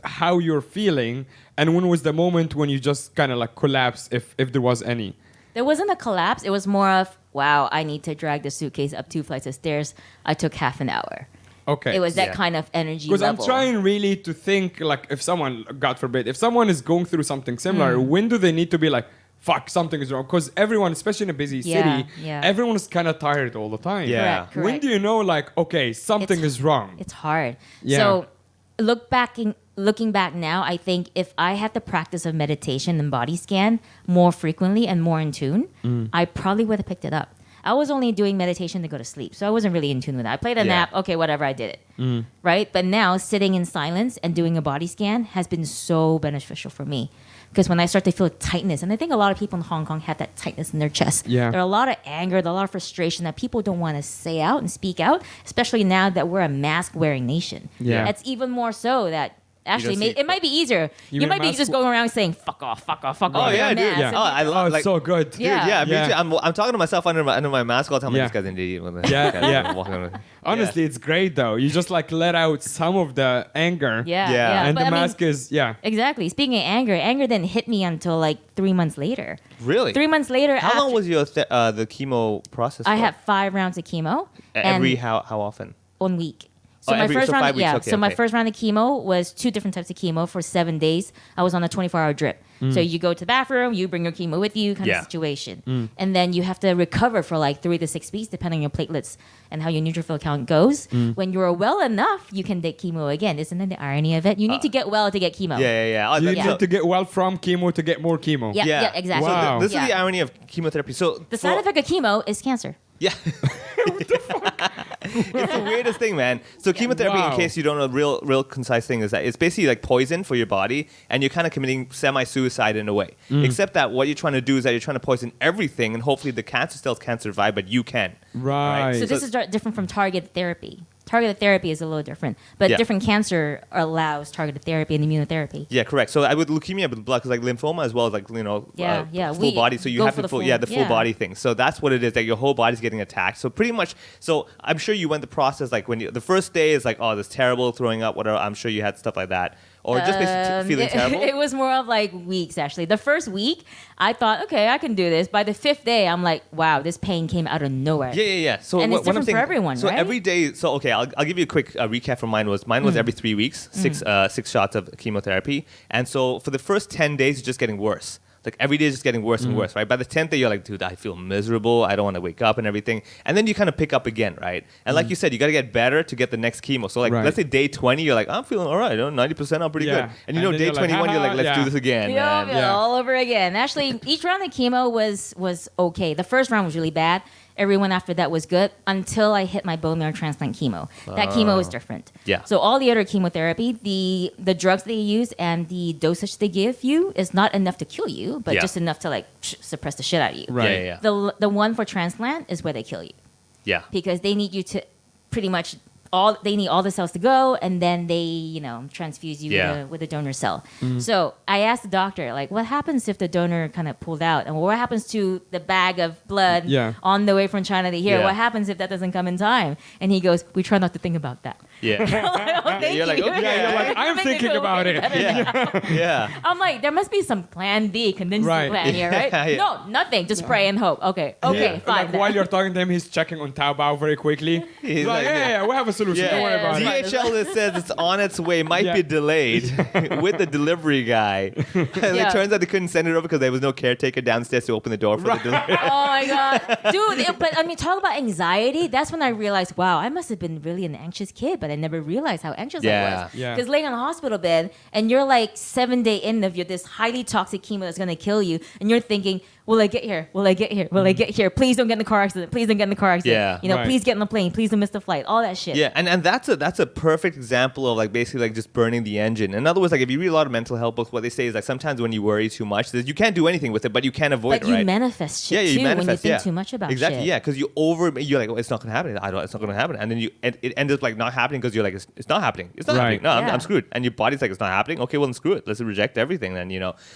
how you're feeling and when was the moment when you just kind of like collapsed if there was any. There wasn't a collapse. It was more of, wow, I need to drag the suitcase up 2 flights of stairs. I took half an hour. Okay. It was that kind of energy because level. I'm trying really to think like if someone, God forbid, if someone is going through something similar, when do they need to be like, fuck, something is wrong? Because everyone, especially in a busy city, everyone is kind of tired all the time. Yeah. Correct. When do you know like, okay, something is wrong? It's hard. Yeah. So looking back now, I think if I had the practice of meditation and body scan more frequently and more in tune, I probably would have picked it up. I was only doing meditation to go to sleep, so I wasn't really in tune with that. I played a nap, okay, whatever, I did it. Right? But now sitting in silence and doing a body scan has been so beneficial for me. Because when I start to feel tightness, and I think a lot of people in Hong Kong have that tightness in their chest. Yeah. There are a lot of anger, there are a lot of frustration that people don't want to say out and speak out, especially now that we're a mask-wearing nation. Yeah. It's even more so that actually it might be easier. You might be just going around saying, fuck off, fuck off, fuck off. Oh, yeah, dude. Yeah. Oh, I love it's so good. Dude, yeah. Me too. I'm talking to myself under my mask all the time. Yeah. Like, this guy's an idiot. Yeah. Honestly, it's great though. You just like let out some of the anger. Yeah. And But the mask is, Exactly. Speaking of anger didn't hit me until like 3 months later. Really? 3 months later. How long was your the chemo process for? I had 5 rounds of chemo. Every how often? 1 week. Oh, So my first round, 5 weeks. Okay, my first round of chemo was 2 different types of chemo for 7 days. I was on a 24-hour drip. So you go to the bathroom, you bring your chemo with you, kind of situation, and then you have to recover for like 3 to 6 weeks, depending on your platelets and how your neutrophil count goes. When you're well enough, you can take chemo again. Isn't that the irony of it? You need to get well to get chemo. Yeah. You need to get well from chemo to get more chemo. Yeah, exactly. Wow. So this is the irony of chemotherapy. So The side effect of chemo is cancer. Yeah. What the fuck? It's the weirdest thing, man. So chemotherapy, in case you don't know, real concise thing is that it's basically like poison for your body, and you're kind of committing semi-suicide in a way. Except that what you're trying to do is that you're trying to poison everything, and hopefully the cancer cells can't survive, but you can. Right. So this is different from targeted therapy. targeted therapy is a little different, but Yeah. different cancer allows targeted therapy and immunotherapy. Yeah, correct. So with leukemia, with blood, because like lymphoma as well as like full body. So you go have for the the full full- body thing. So that's what it is. Like your whole body's getting attacked. So pretty much. So I'm sure you went the process like when the first day is like, oh, this terrible, throwing up, whatever. I'm sure you had stuff like that, or just basically feeling terrible. It was more of like weeks actually. The first week, I thought, okay, I can do this. By the 5th day, I'm like, wow, this pain came out of nowhere. Yeah. So And it's what I'm different saying, for everyone, so right? every day. So okay, I'll give you a quick recap from mine. Was every 3 weeks, six shots of chemotherapy, and so for the first 10 days, it's just getting worse. Like every day is just getting worse and worse, right? By the 10th day, you're like, dude, I feel miserable. I don't want to wake up and everything. And then you kind of pick up again, right? And like you said, you got to get better to get the next chemo. So like, let's say day 20, you're like, I'm feeling all right. 90%, I'm pretty good. And you know, day 21, you're like, let's do this again, man. All over again. Actually, each round of chemo was okay. The first round was really bad. Everyone after that was good until I hit my bone marrow transplant chemo. That chemo is different. Yeah. So all the other chemotherapy, the drugs they use and the dosage they give you is not enough to kill you, but just enough to like suppress the shit out of you. Right. Yeah. The one for transplant is where they kill you Yeah. because they need you to pretty much they need all the cells to go, and then they transfuse you with a donor cell. So I asked the doctor, like, what happens if the donor kind of pulled out, and what happens to the bag of blood on the way from China to here? What happens if that doesn't come in time? And he goes, we try not to think about that. Yeah. You're like, okay. I'm thinking about it. Yeah. I'm like, there must be some plan B, contingency plan here, right? Yeah. No, nothing. Just pray and hope. Okay, fine. Like, while you're talking to him, he's checking on Taobao very quickly. He's like, yeah, we have a solution. Yeah. Don't worry about it. DHL that says it's on its way, might be delayed with the delivery guy. And it turns out they couldn't send it over because there was no caretaker downstairs to open the door for the delivery. Oh my god, dude! But I mean, talk about anxiety. That's when I realized, wow, I must have been really an anxious kid, but I never realized how anxious I was. Yeah. Because laying on a hospital bed and you're like 7 day in of this highly toxic chemo that's gonna kill you, and you're thinking, will I get here? Will I get here? Will I get here? Please don't get in the car accident. Please don't get in the car accident. Yeah. Please get on the plane. Please don't miss the flight. All that shit. Yeah, and that's a perfect example of like basically like just burning the engine. In other words, like if you read a lot of mental health books, what they say is like sometimes when you worry too much, you can't do anything with it, but you can avoid but it, right? you manifest shit too when you think too much about exactly, shit. yeah, because you're like, oh, it's not gonna happen. It's not gonna happen, and then it ends up like not happening because you're like, it's not happening. It's not happening. No, I'm screwed. And your body's like, it's not happening. Okay, well then screw it. Let's reject everything then.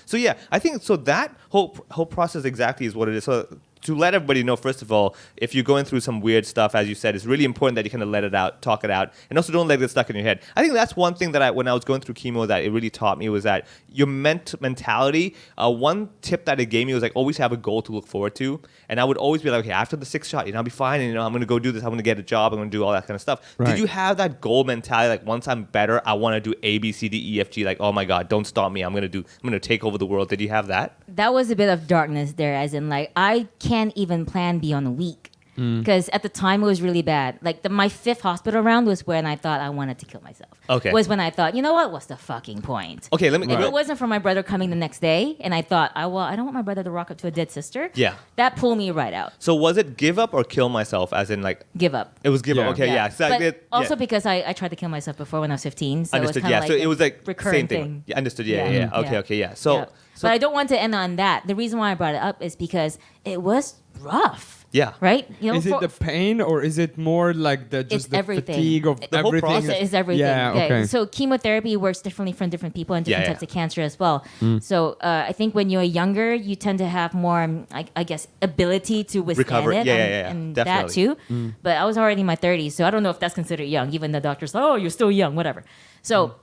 So yeah, I think so that whole process exactly is what it is. So to let everybody know, first of all, if you're going through some weird stuff, as you said, it's really important that you kind of let it out, talk it out, and also don't let it get stuck in your head. I think that's one thing that when I was going through chemo that it really taught me was that your mentality, one tip that it gave me was like always have a goal to look forward to. And I would always be like, okay, after the 6th shot, I'll be fine, and I'm going to go do this, I'm going to get a job, I'm going to do all that kind of stuff. Right. Did you have that goal mentality, like once I'm better, I want to do A, B, C, D, E, F, G, like, oh my God, don't stop me, I'm going to take over the world. Did you have that? That was a bit of darkness there, as in like I can't even plan beyond a week because at the time it was really bad. Like my 5th hospital round was when I thought I wanted to kill myself. Okay. Was when I thought, you know what? What's the fucking point? Okay, If it wasn't for my brother coming the next day, and I thought, I don't want my brother to rock up to a dead sister. Yeah. That pulled me right out. So was it give up or kill myself, as in like? Give up. It was give up. Okay, yeah. So But also because I tried to kill myself before when I was 15. So understood. it was Yeah. like So it was like recurring same thing. Yeah. Understood. Yeah. Okay. Yeah. So. But I don't want to end on that. The reason why I brought it up is because it was rough. Yeah. Right? Is it the pain or is it more like the everything. fatigue of The whole everything? process. It's everything. Yeah, okay. So chemotherapy works differently from different people and different Yeah, types of cancer as well. So I think when you're younger, you tend to have more, I guess, ability to withstand Recover. it and that Definitely. too. But I was already in my 30s, so I don't know if that's considered young. Even the doctor's like, oh, you're still young, whatever. So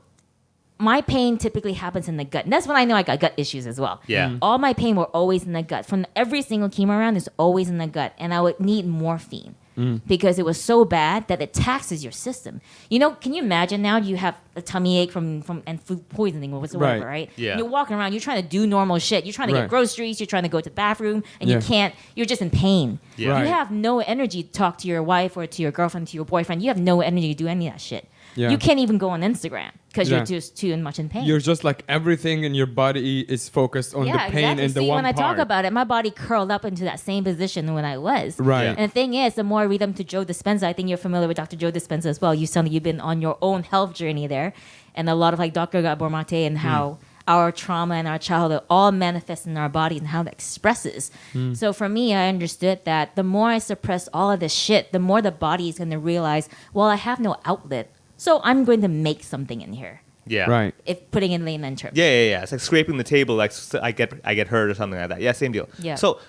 my pain typically happens in the gut. And that's when I know I got gut issues as well. Yeah. All my pain were always in the gut. From every single chemo round is always in the gut. And I would need morphine because it was so bad that it taxes your system. Can you imagine now you have a tummy ache from and food poisoning or whatsoever, right? Yeah. And you're walking around, you're trying to do normal shit. You're trying to Right. get groceries, you're trying to go to the bathroom, and Yeah. you can't. You're just in pain. Yeah. Right. You have no energy to talk to your wife or to your girlfriend, to your boyfriend. You have no energy to do any of that shit. Yeah. You can't even go on Instagram because Yeah. you're just too much in pain. You're just like everything in your body is focused on the pain exactly. and the See, one when I part. talk about it, my body curled up into that same position when I was. Right. Yeah. And the thing is, the more I read them to Joe Dispenza, I think you're familiar with Dr. Joe Dispenza as well. You sound like you've been on your own health journey there. And a lot of like Dr. Gabor Mate and how our trauma and our childhood all manifest in our body and how that expresses. So for me, I understood that the more I suppress all of this shit, the more the body is going to realize, well, I have no outlet, so I'm going to make something in here. Yeah. Right. If putting in layman terms. Yeah. It's like scraping the table, like I get hurt or something like that. Yeah, same deal. Yeah. So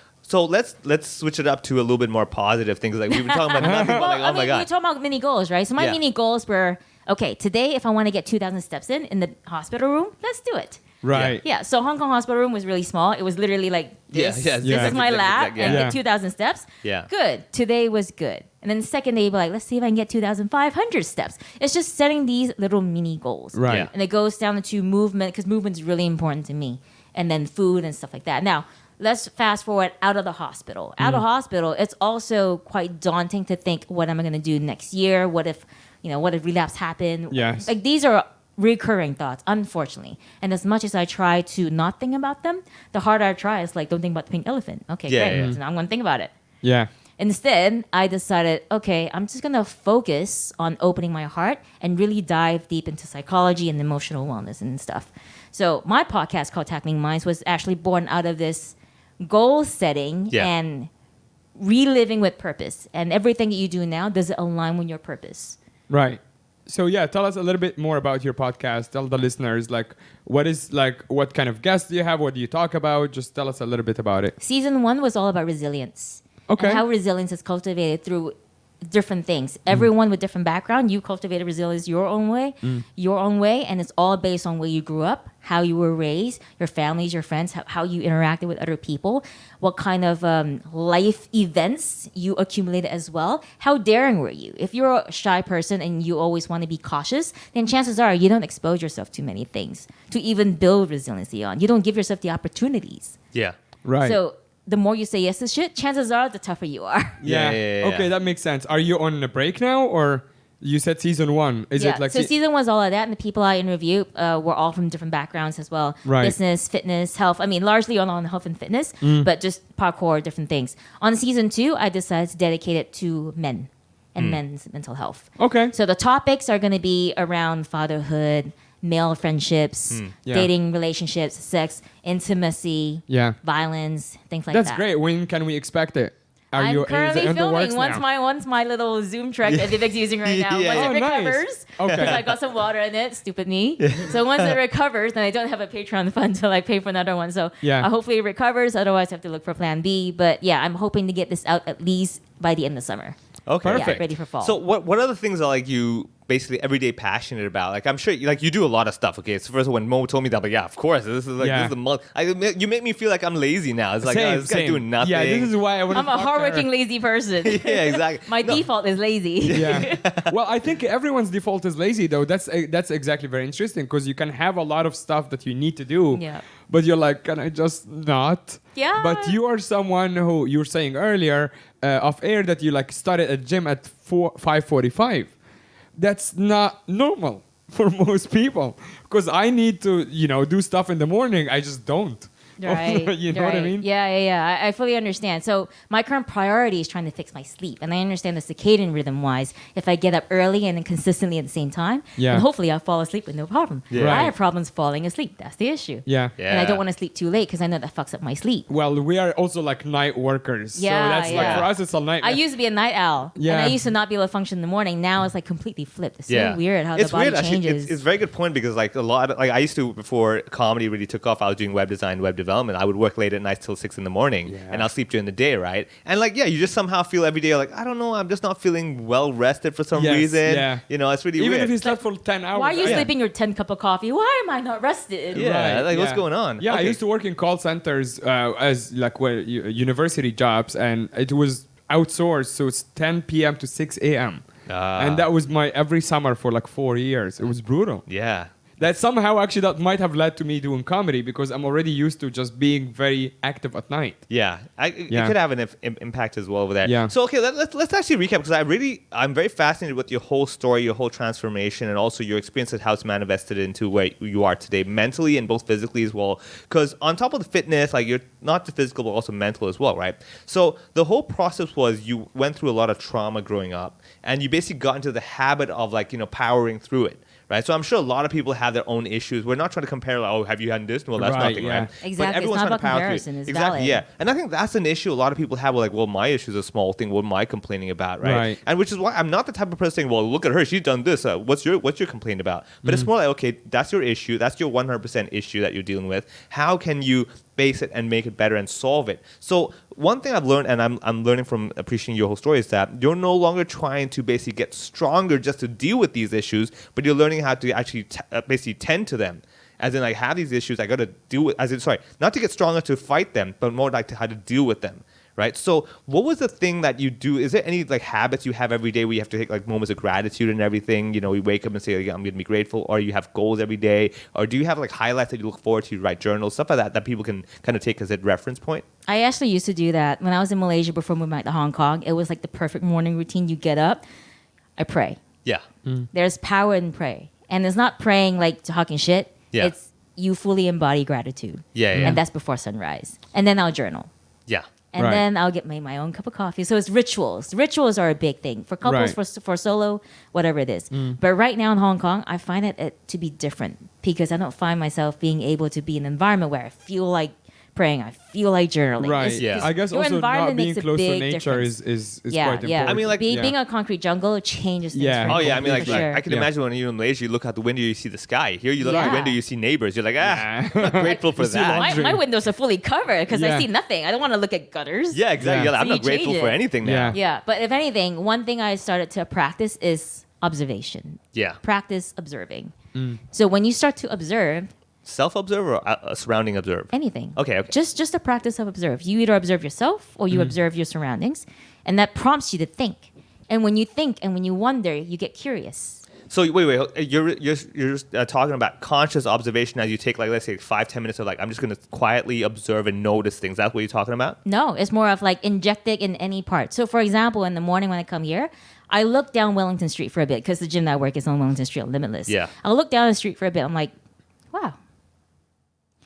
let's switch it up to a little bit more positive things. Like we were talking about nothing but like, oh my we were god. talking about mini goals, right? So my Yeah. mini goals were, okay, today if I want to get 2,000 steps in the hospital room, let's do it. Right. Yeah, so Hong Kong hospital room was really small. It was literally like this. Yeah, This yeah. is my lab, Exactly, and yeah. get 2,000 steps. Yeah. Good. Today was good. And then the second day, you'd be like, let's see if I can get 2,500 steps. It's just setting these little mini goals. Right. Yeah. And it goes down to movement, because movement is really important to me. And then food and stuff like that. Now, let's fast forward out of the hospital. Out of hospital, it's also quite daunting to think, what am I going to do next year? What if relapse happen? Yes. Like, these are recurring thoughts, unfortunately. And as much as I try to not think about them, the harder I try is like, don't think about the pink elephant. Okay, Yeah, great. yeah. So now I'm going to think about it. Yeah. Instead, I decided, okay, I'm just going to focus on opening my heart and really dive deep into psychology and emotional wellness and stuff. So my podcast called Tackling Minds was actually born out of this goal setting Yeah. and reliving with purpose. And everything that you do now, does it align with your purpose? Right. So yeah, tell us a little bit more about your podcast. Tell the listeners what kind of guests do you have? What do you talk about? Just tell us a little bit about it. Season 1 was all about resilience. Okay. And how resilience is cultivated through different things. Everyone with different background, you cultivated resilience your own way, and it's all based on where you grew up, how you were raised, your families, your friends, how you interacted with other people, what kind of life events you accumulated as well. How daring were you? If you're a shy person and you always want to be cautious, then chances are you don't expose yourself to many things to even build resiliency on. You don't give yourself the opportunities. Yeah. Right. So the more you say yes to shit, chances are the tougher you are. yeah. Okay, that makes sense. Are you on a break now, or you said season 1? Is it like so season 1 is all of that, and the people I interview were all from different backgrounds as well. Right. Business, fitness, health. I mean, largely on health and fitness, but just parkour, different things. On season 2, I decided to dedicate it to men and men's mental health. Okay. So the topics are going to be around fatherhood, male friendships, Yeah. dating, relationships, sex, intimacy, Yeah. violence, things like that. That's great. When can we expect it? I'm is currently it in the works filming. now? Once my little Zoom truck that Vivek's using right now, Yeah. once Oh, it nice. recovers, Okay. because I got some water in it, stupid me. So once it recovers, then I don't have a Patreon fund to like pay for another one. So Yeah. hopefully it recovers. Otherwise, I have to look for Plan B. But yeah, I'm hoping to get this out at least by the end of summer. Okay. Perfect. Yeah, ready for fall. So what other things are like you basically everyday passionate about? Like I'm sure you do a lot of stuff. Okay, so first when Mo told me that, but yeah, of course, this is Yeah. you make me feel like I'm lazy now. It's like Same, this guy same. doing nothing. Yeah, this is why I want I'm a hardworking, lazy person. yeah, exactly. My default is lazy. Yeah. Well, I think everyone's default is lazy, though. That's exactly very interesting, because you can have a lot of stuff that you need to do. Yeah. But you're like, can I just not? Yeah. But you are someone who you were saying earlier off air that you like started at gym at 5:45. That's not normal for most people, because I need to do stuff in the morning. I just don't. Right. You know what I right. mean? Yeah. I fully understand. So my current priority is trying to fix my sleep, and I understand the circadian rhythm wise. If I get up early and then consistently at the same time, Yeah. then hopefully I'll fall asleep with no problem. Yeah. Right. I have problems falling asleep. That's the issue. Yeah. Yeah. And I don't want to sleep too late because I know that fucks up my sleep. Well, we are also like night workers. Yeah, So that's like yeah. for us, it's a night. I used to be a night owl, Yeah. and I used to not be able to function in the morning. Now it's like completely flipped. It's so weird how it's the body weird, changes. Actually. It's a very good point, because like a lot of, like I used to, before comedy really took off, I was doing web design, web development. I would work late at night till 6 in the morning, Yeah. and I'll sleep during the day, right? And like, yeah, you just somehow feel every day like, I don't know, I'm just not feeling well rested for some Yes, reason. yeah. It's really Even weird. if you slept for 10 hours. Why are you I- sleeping your 10 cup of coffee? Why am I not rested? Yeah. like, what's going on? Yeah, I Okay. used to work in call centers as like university jobs, and it was outsourced, so it's 10 p.m. to 6 a.m. And that was my every summer for like 4 years. It was brutal. Yeah. That somehow actually that might have led to me doing comedy, because I'm already used to just being very active at night. Yeah, Yeah. it could have an impact as well over there. Yeah. So okay, let's actually recap, because I'm very fascinated with your whole story, your whole transformation, and also your experience of how it's manifested into where you are today, mentally and both physically as well. Because on top of the fitness, like you're not just physical but also mental as well, right? So the whole process was you went through a lot of trauma growing up, and you basically got into the habit of like powering through it. right? So I'm sure a lot of people have their own issues. We're not trying to compare, like, oh, have you had this? Well, that's nothing, right? Exactly. But everyone's it's not trying to about power through comparison. it. It's Exactly, valid. yeah. And I think that's an issue a lot of people have. Like, well, my issue is a small thing. What am I complaining about, right? And which is why I'm not the type of person saying, well, look at her. She's done this. What's your complaint about? But it's more like, okay, that's your issue. That's your 100% issue that you're dealing with. How can you face it and make it better and solve it? So one thing I've learned, and I'm learning from appreciating your whole story, is that you're no longer trying to basically get stronger just to deal with these issues, but you're learning how to actually basically tend to them. As in, like, have these issues, I got to deal with, not to get stronger to fight them, but more like to how to deal with them. Right. So what was the thing that you do? Is there any like habits you have every day where you have to take like moments of gratitude and everything? You know, you wake up and say, like, I'm going to be grateful, or you have goals every day, or do you have like highlights that you look forward to, write journals, stuff like that people can kind of take as a reference point? I actually used to do that when I was in Malaysia before moving back to Hong Kong. It was like the perfect morning routine. You get up, I pray. Yeah. There's power in pray. And it's not praying like talking shit. Yeah. It's you fully embody gratitude. Yeah. And that's before sunrise. And then I'll journal. Yeah. And then I'll get my own cup of coffee. So it's rituals. Rituals are a big thing for couples, for solo, whatever it is. But right now in Hong Kong, I find it to be different because I don't find myself being able to be in an environment where I feel like praying, I feel like journaling. Right. I guess also not being close to nature is quite important. I mean, like being a concrete jungle changes things. Oh yeah, I mean, like sure. I can imagine when you're in Malaysia, you look out the window, you see the sky. Here, you look out the window, you see neighbors. You're like, I'm not grateful for that. My windows are fully covered because I see nothing. I don't want to look at gutters. Yeah, exactly. Like, I'm not grateful for anything now. Yeah, but if anything, one thing I started to practice is observation. Yeah. Practice observing. So when you start to observe. Self-observe or surrounding observe? Anything. Okay. Just a practice of observe. You either observe yourself or you observe your surroundings, and that prompts you to think. And when you think and when you wonder, you get curious. So wait, you're talking about conscious observation as you take, like, let's say 5-10 minutes of, like, I'm just going to quietly observe and notice things. That's what you're talking about? No, it's more of like injecting in any part. So for example, in the morning when I come here, I look down Wellington Street for a bit because the gym that I work is on Wellington Street, Limitless. Yeah. I'll look down the street for a bit. I'm like, wow.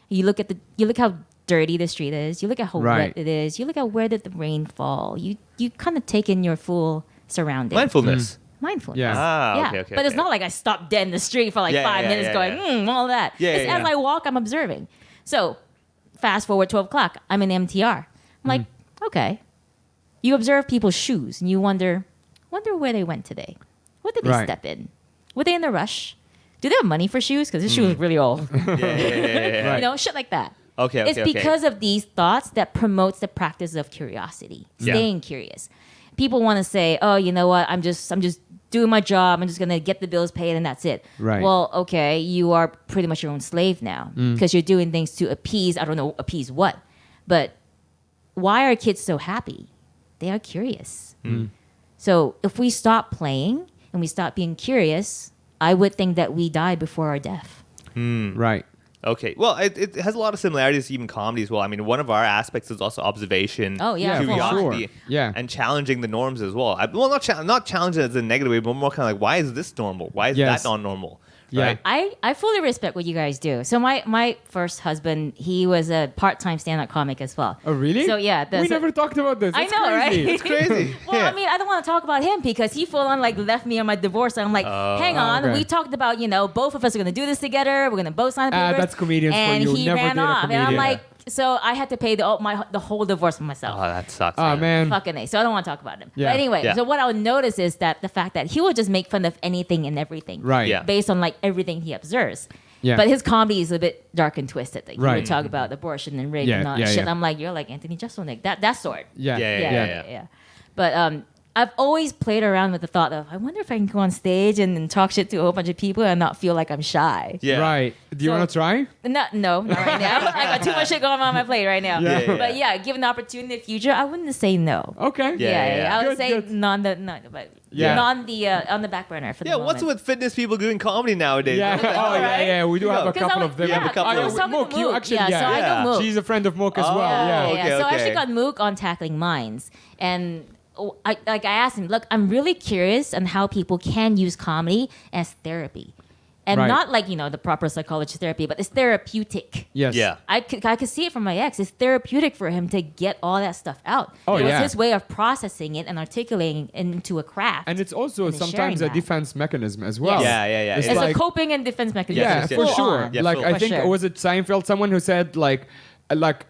You look how dirty the street is. You look at how wet it is. You look at where did the rain fall. You kind of take in your full surroundings. Mindfulness. Mindfulness. Yeah. Okay. But it's not like I stop dead in the street for like 5 minutes going, all that. As I walk, I'm observing. So fast forward 12 o'clock, I'm in MTR. I'm like, okay. You observe people's shoes and you wonder where they went today. What did they step in? Were they in a rush? Do they have money for shoes? Because this shoe is really old. You know, shit like that. Okay. It's because of these thoughts that promotes the practice of curiosity, staying curious. People want to say, oh, you know what? I'm just doing my job. I'm just going to get the bills paid and that's it. Right. Well, okay, you are pretty much your own slave now because you're doing things to appease, I don't know, appease what. But why are kids so happy? They are curious. So if we stop playing and we stop being curious, I would think that we die before our death. Right. Okay. Well, it has a lot of similarities to even comedy as well. I mean, one of our aspects is also observation, curiosity, and challenging the norms as well. Not challenging as a negative way, but more kind of like, why is this normal? Why is that not normal? Right? I fully respect what you guys do. So my first husband, he was a part-time stand-up comic as well. Oh, really? So yeah. We never talked about this. I know, right? It's crazy. Well, I mean, I don't want to talk about him because he full on like left me on my divorce. And I'm like, hang on. We talked about, both of us are going to do this together. We're going to both sign the papers. That's comedians and for you. He Never ran date a off. comedian. And I'm like, so I had to pay the whole divorce for myself. Oh, that sucks. Oh, man. Fucking A. So I don't want to talk about him. Yeah. But anyway, so what I would notice is that the fact that he will just make fun of anything and everything. Right. Yeah. Based on like everything he observes. Yeah. But his comedy is a bit dark and twisted. Like, he Right. would talk about abortion and rape and all that shit. And I'm like, you're like Anthony Jeselnik. That sort. Yeah. But I've always played around with the thought of, I wonder if I can go on stage and talk shit to a whole bunch of people and not feel like I'm shy. Yeah. Right. Do you want to try? No, not right now. I got too much shit going on my plate right now. But yeah, given the opportunity in the future, I wouldn't say no. Okay. Yeah. I would say good. on the back burner for the moment. What's with fitness people doing comedy nowadays? Yeah. We do have a couple of them. We have a couple of them. Mook, you actually, so I know Mook. She's a friend of Mook as well. Yeah. So I actually got Mook on Tackling Minds. And I asked him, look, I'm really curious on how people can use comedy as therapy. And Right. not like, the proper psychology therapy, but it's therapeutic. Yes. Yeah. I could see it from my ex. It's therapeutic for him to get all that stuff out. Oh, It was yeah. his way of processing it and articulating it into a craft. And it's also And then sometimes a sharing that. defense mechanism as well. Yeah, yeah, yeah. It's It's like, a coping and defense mechanism. yeah, Yes, yes, for yes. Full sure. on. Yeah, Like full. I For think sure. was it Seinfeld, someone who said like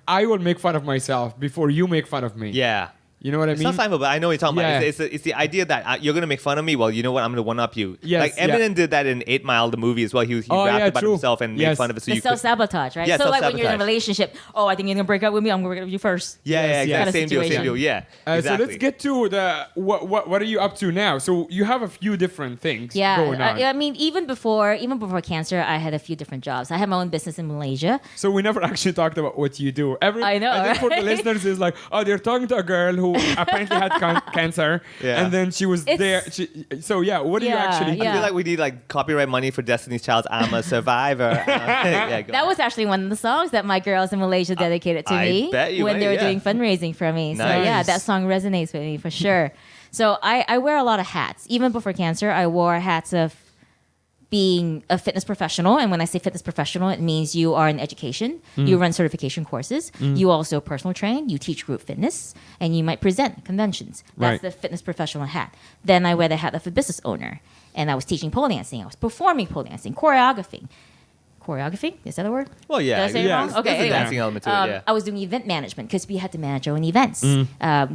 I will make fun of myself before you make fun of me. Yeah. You know what I It's mean? not Seinfeld, but I know what you're talking Yeah. about. It's the idea that you're going to make fun of me. Well, you know what? I'm going to one-up you. Yes, Like yeah. Eminem did that in 8 Mile, the movie as well. He Oh, rapped yeah, about true. himself and Yes. made fun of it. So The you could, self-sabotage, right? Yeah, so like when you're in a self-sabotage. relationship, oh, I think you're going to break up with me. I'm going to break up with you first. yeah, yeah, Yes, exactly. yeah. Kind of Same deal, same situation. deal. Yeah, So exactly. let's get to the what are you up to now? So you have a few different things Yeah, going on. I mean, even before cancer, I had a few different jobs. I had my own business in Malaysia. So we never actually talked about what you do. I know, I think for the right? listeners is like, oh, they're talking to a girl who apparently had cancer, Yeah. and then she was It's- there. So yeah, what do you Yeah, actually? yeah. I feel like we need like copyright money for Destiny's Child's "I'm a Survivor." Yeah, go That on. was actually one of the songs that my girls in Malaysia dedicated to I me bet you when ain't, they were yeah. doing fundraising for me. So Nice. yeah, that song resonates with me for sure. So I wear a lot of hats. Even before cancer, I wore hats of being a fitness professional. And when I say fitness professional, it means you are in education, you run certification courses, you also personal train, you teach group fitness, and you might present at conventions. Right. That's the fitness professional hat. Then I wear the hat of a business owner. And I was teaching pole dancing, I was performing pole dancing, choreographing. Choreographing? Is that a word? Well, yeah, Did I say it yeah. wrong? There's Okay, There's a anyway. dancing element to it. Yeah. I was doing event management because we had to manage our own events,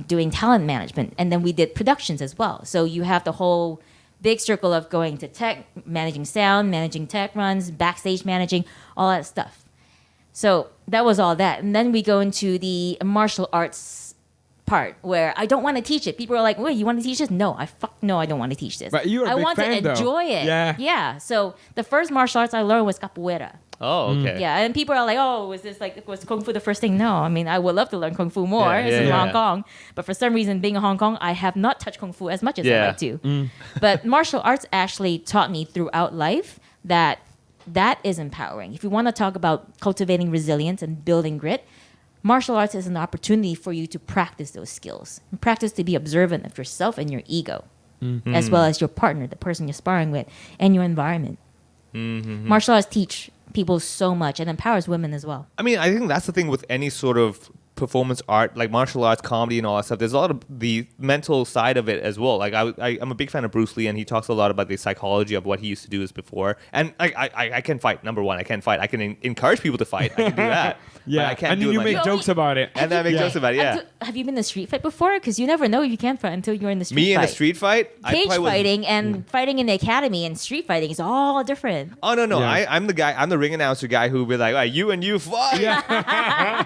doing talent management, and then we did productions as well. So you have the whole big circle of going to tech, managing sound, managing tech runs, backstage managing, all that stuff. So that was all that. And then we go into the martial arts part where I don't want to teach it. People are like, wait, you want to teach this? No, I don't want to teach this. But you're a I big want fan, to though. enjoy it. Yeah. Yeah. So the first martial arts I learned was capoeira. Oh, okay. Yeah, and people are like, "Oh, was Kung Fu the first thing?" No, I mean, I would love to learn Kung Fu more. Yeah, It's yeah, in yeah. Hong Kong, but for some reason, being in Hong Kong, I have not touched Kung Fu as much as I Yeah. like to. But martial arts actually taught me throughout life that is empowering. If you want to talk about cultivating resilience and building grit, martial arts is an opportunity for you to practice those skills and practice to be observant of yourself and your ego, as well as your partner, the person you're sparring with, and your environment. Martial arts teach people so much and empowers women as well. I mean, I think that's the thing with any sort of performance art, like martial arts, comedy, and all that stuff. There's a lot of the mental side of it as well. Like I'm a big fan of Bruce Lee, and he talks a lot about the psychology of what he used to do as before. And I can fight. Number one, I can fight. I can encourage people to fight. I can do that. Yeah, but I can't and do then it you make myself. jokes about it. And then I make jokes about it. Yeah. Have you been in a street fight before? Because you never know if you can fight until you're in the street Me fight. in a street fight, I Cage probably was- fighting and fighting in the academy and street fighting is all different. Oh no! Yeah. I'm the guy. I'm the ring announcer guy who be like, "All right, you and you fight."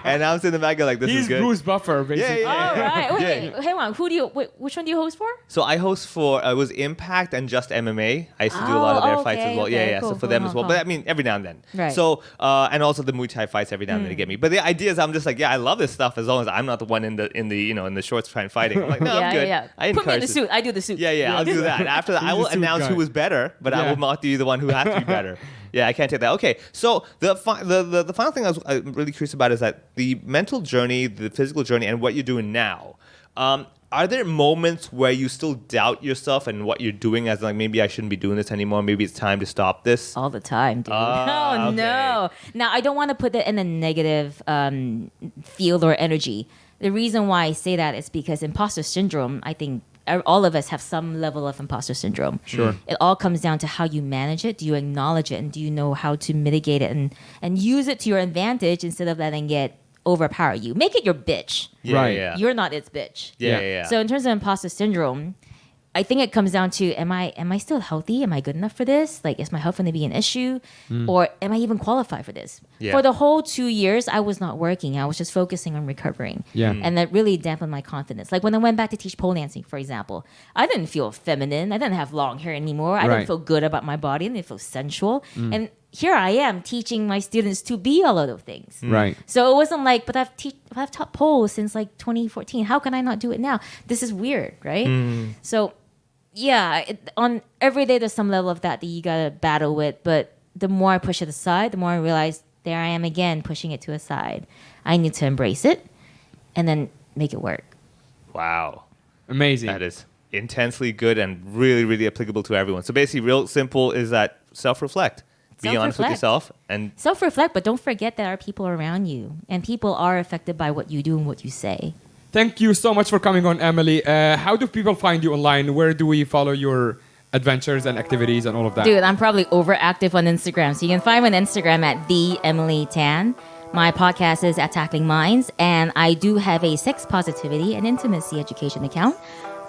And I'm sitting in the back like, "This He's is good." Bruce Buffer, basically. Yeah. All right. Wait, Yeah. hang on. Which one do you host for? So I host for it was Impact and Just MMA. I used to do a lot of their fights as well. okay, Yeah. cool, So for cool, them as well. cool. But I mean, every now and then. Right. So and also the Muay Thai fights every now and then to get me. But the idea is, I'm just like, yeah, I love this stuff as long as I'm not the one in the shorts trying fighting. I'm like, no, I'm good. I Put me in encourage the it. suit. I do the suit. Yeah, I'll do that. After that, I He's will the suit announce guy. who was better, but I Yeah. will not be the one who has to be better. Yeah, I can't take that. Okay, so the final thing I'm really curious about is that the mental journey, the physical journey, and what you're doing now. Are there moments where you still doubt yourself and what you're doing as like, maybe I shouldn't be doing this anymore, maybe it's time to stop this? All the time, dude. Ah, Oh, okay. no. Now, I don't want to put that in a negative field or energy. The reason why I say that is because imposter syndrome, I think all of us have some level of imposter syndrome. Sure. It all comes down to how you manage it. Do you acknowledge it? And do you know how to mitigate it and use it to your advantage instead of letting it overpower you? Make it your bitch. Yeah, Right. Yeah. You're not its bitch. Yeah. So in terms of imposter syndrome, I think it comes down to am I still healthy? Am I good enough for this? Like, is my health going to be an issue? Or am I even qualified for this? Yeah. For the whole 2 years, I was not working. I was just focusing on recovering. Yeah. And that really dampened my confidence. Like when I went back to teach pole dancing, for example, I didn't feel feminine. I didn't have long hair anymore. I Right. didn't feel good about my body. I didn't feel sensual. And here I am teaching my students to be all of those things. Right. So it wasn't like, but I've taught pole since like 2014. How can I not do it now? This is weird, right? So, yeah, on every day there's some level of that you gotta battle with. But the more I push it aside, the more I realize there I am again pushing it to a side. I need to embrace it and then make it work. Wow. Amazing. That is intensely good and really, really applicable to everyone. So basically, real simple is that self-reflect. Be honest with yourself and self-reflect, but don't forget there are people around you, and people are affected by what you do and what you say. Thank you so much for coming on, Emily. How do people find you online? Where do we follow your adventures and activities and all of that? Dude, I'm probably overactive on Instagram, so you can find me on Instagram at the Emily Tan. My podcast is at Tackling Minds, and I do have a sex positivity and intimacy education account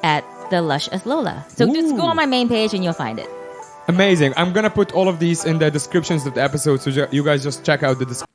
at The Lush as Lola. So just go on my main page and you'll find it. Amazing. I'm going to put all of these in the descriptions of the episode, so you guys just check out the description.